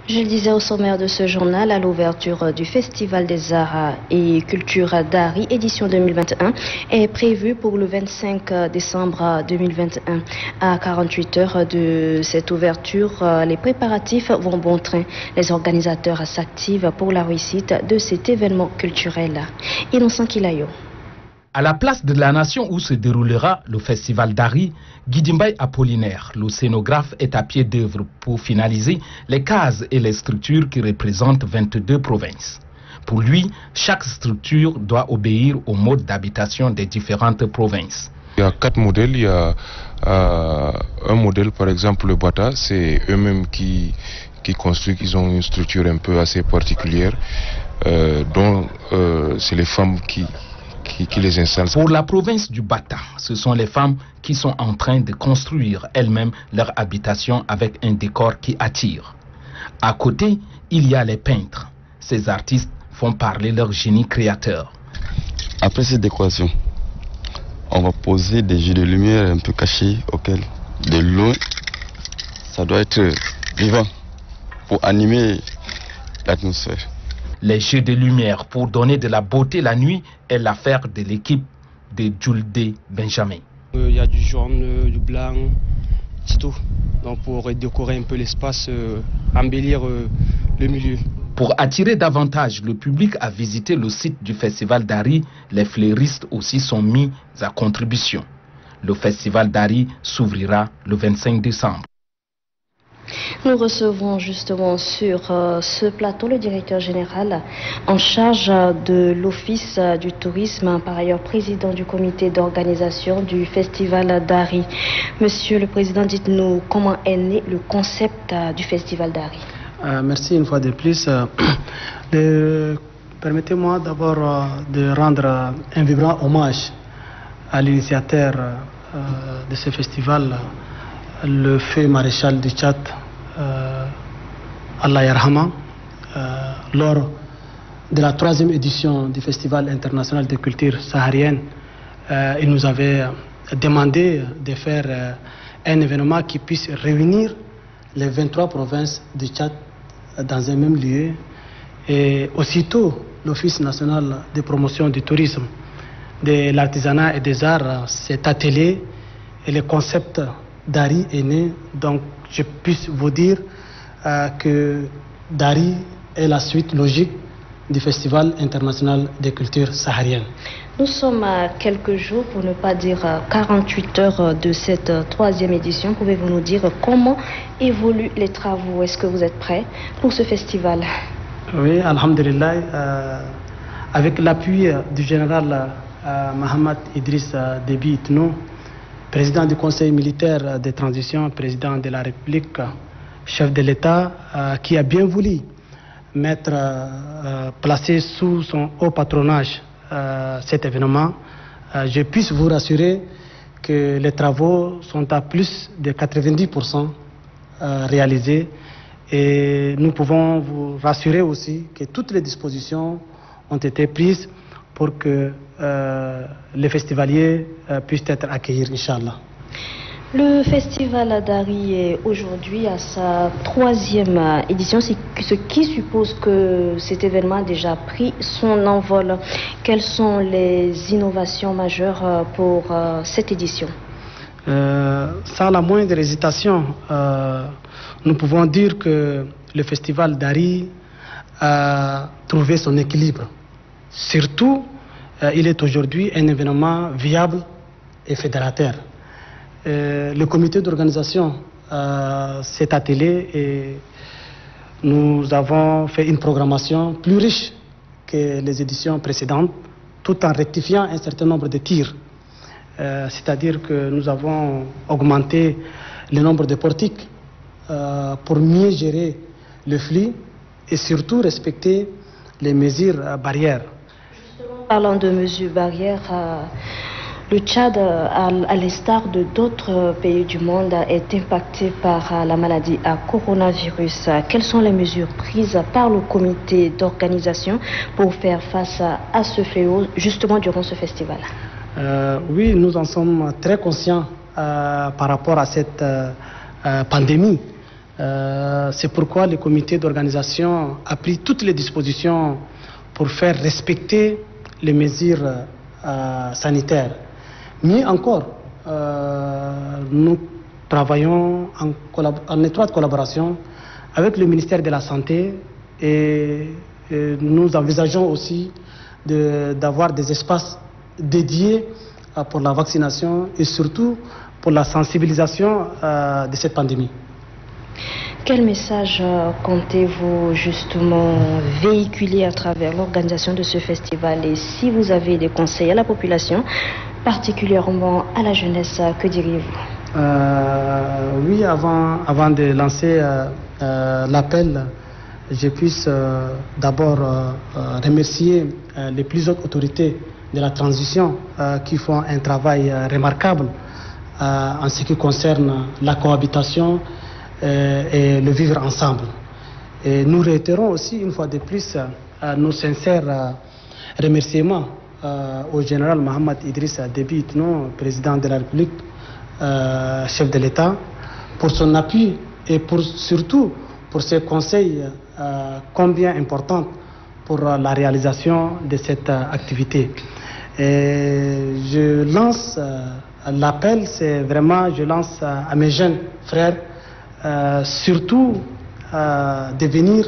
Je le disais au sommaire de ce journal, à l'ouverture du Festival des Arts et Culture d'Ari, édition 2021, est prévue pour le 25 décembre 2021. À 48 heures de cette ouverture, les préparatifs vont bon train. Les organisateurs s'activent pour la réussite de cet événement culturel. Innocent Kilayo. À la place de la nation où se déroulera le festival d'Ari, Guidimbaï Apollinaire, le scénographe, est à pied d'œuvre pour finaliser les cases et les structures qui représentent 22 provinces. Pour lui, chaque structure doit obéir au mode d'habitation des différentes provinces. Il y a 4 modèles. Il y a un modèle, par exemple le Bata, c'est eux-mêmes qui construisent, ils ont une structure un peu assez particulière, dont c'est les femmes qui les installent. Pour la province du Bata, ce sont les femmes qui sont en train de construire elles-mêmes leur habitation avec un décor qui attire. À côté, il y a les peintres. Ces artistes font parler leur génie créateur. Après cette décoration, on va poser des jeux de lumière un peu cachés auxquels, de loin, ça doit être vivant pour animer l'atmosphère. Les jeux de lumière pour donner de la beauté la nuit est l'affaire de l'équipe de Julde Benjamin. Il y a du jaune, du blanc, c'est tout. Donc pour décorer un peu l'espace, embellir le milieu. Pour attirer davantage le public à visiter le site du festival d'Ari, les fleuristes aussi sont mis à contribution. Le festival d'Ari s'ouvrira le 25 décembre. Nous recevons justement sur ce plateau le directeur général en charge de l'Office du tourisme, par ailleurs président du comité d'organisation du festival d'Ari. Monsieur le président, dites-nous comment est né le concept du festival d'Ari. Merci une fois de plus. Permettez-moi d'abord de rendre un vibrant hommage à l'initiateur de ce festival, le feu maréchal du Tchad, Allah Yarhama, lors de la 3e édition du Festival international de culture saharienne. Il nous avait demandé de faire un événement qui puisse réunir les 23 provinces du Tchad dans un même lieu. Et aussitôt, l'Office national de promotion du tourisme, de l'artisanat et des arts s'est attelé et le concept d'Ari est né. Donc, je puisse vous dire que d'Ari est la suite logique du Festival international de culture saharienne. Nous sommes à quelques jours, pour ne pas dire 48 heures de cette 3e édition. Pouvez-vous nous dire comment évoluent les travaux? Est-ce que vous êtes prêts pour ce festival? Oui, alhamdulillah. Avec l'appui du général Mohamed Idriss Déby Itno, président du Conseil militaire de transition, président de la République, chef de l'État, qui a bien voulu placer sous son haut patronage cet événement, je puisse vous rassurer que les travaux sont à plus de 90% réalisés, et nous pouvons vous rassurer aussi que toutes les dispositions ont été prises pour que les festivaliers puissent être accueillis, Inch'Allah. Le festival d'Ari est aujourd'hui à sa 3e édition, ce qui suppose que cet événement a déjà pris son envol. Quelles sont les innovations majeures pour cette édition? Sans la moindre hésitation, nous pouvons dire que le festival d'Ari a trouvé son équilibre. Surtout, il est aujourd'hui un événement viable et fédérateur. Le comité d'organisation s'est attelé et nous avons fait une programmation plus riche que les éditions précédentes, tout en rectifiant un certain nombre de tirs. C'est-à-dire que nous avons augmenté le nombre de portiques pour mieux gérer le flux et surtout respecter les mesures barrières. Parlant de mesures barrières, le Tchad, à l'instar de d'autres pays du monde, est impacté par la maladie à coronavirus. Quelles sont les mesures prises par le comité d'organisation pour faire face à ce fléau, justement durant ce festival? Oui, nous en sommes très conscients par rapport à cette pandémie. C'est pourquoi le comité d'organisation a pris toutes les dispositions pour faire respecter les mesures sanitaires. Mieux encore, nous travaillons en étroite collaboration avec le ministère de la Santé et nous envisageons aussi d'avoir des espaces dédiés pour la vaccination et surtout pour la sensibilisation de cette pandémie. Quel message comptez-vous justement véhiculer à travers l'organisation de ce festival? Et si vous avez des conseils à la population, particulièrement à la jeunesse, que diriez-vous? Oui, avant de lancer l'appel, je puisse d'abord remercier les plus hautes autorités de la transition qui font un travail remarquable en ce qui concerne la cohabitation et le vivre ensemble. Et nous réitérons aussi une fois de plus nos sincères remerciements au général Mohamed Idriss Déby Itno, président de la République, chef de l'État, pour son appui et surtout pour ses conseils combien importants pour la réalisation de cette activité. Et je lance l'appel, c'est vraiment, je lance à mes jeunes frères, surtout de venir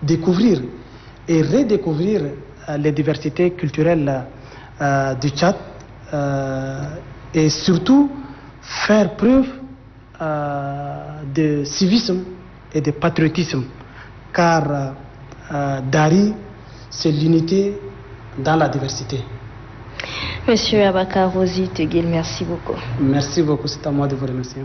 découvrir et redécouvrir les diversités culturelles du Tchad et surtout faire preuve de civisme et de patriotisme, car Dari, c'est l'unité dans la diversité. Monsieur Abakar Rosi Teguil, merci beaucoup. Merci beaucoup, c'est à moi de vous remercier.